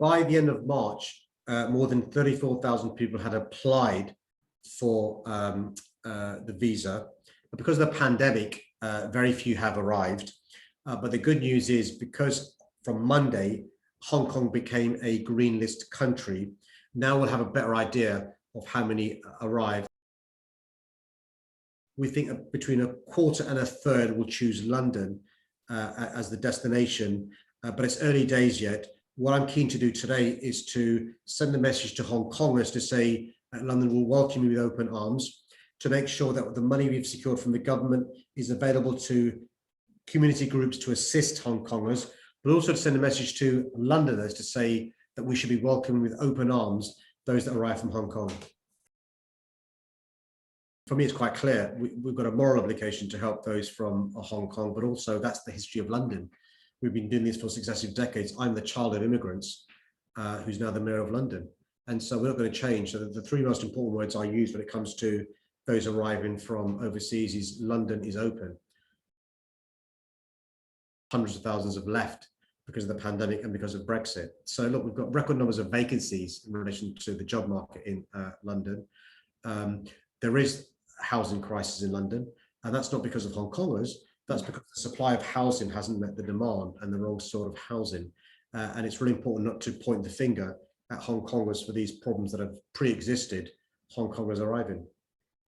By the end of March, more than 34,000 people had applied for the visa. But because of the pandemic, very few have arrived. But the good news is, because from Monday, Hong Kong became a green list country, now we'll have a better idea of how many arrive. We think between a quarter and a third will choose London as the destination, but it's early days yet. What I'm keen to do today is to send a message to Hong Kongers to say London will welcome you with open arms, to make sure that the money we've secured from the government is available to community groups to assist Hong Kongers, but also to send a message to Londoners to say that we should be welcoming with open arms those that arrive from Hong Kong. For me, it's quite clear. We've got a moral obligation to help those from Hong Kong, but also that's the history of London. We've been doing this for successive decades. I'm the child of immigrants, who's now the mayor of London. And so we're not going to change. So the three most important words I use when it comes to those arriving from overseas is London is open. Hundreds of thousands have left because of the pandemic and because of Brexit. So look, we've got record numbers of vacancies in relation to the job market in London. There is a housing crisis in London, and that's not because of Hong Kongers. That's because the supply of housing hasn't met the demand, and the wrong sort of housing. And it's really important not to point the finger at Hong Kongers for these problems that have pre-existed Hong Kongers arriving.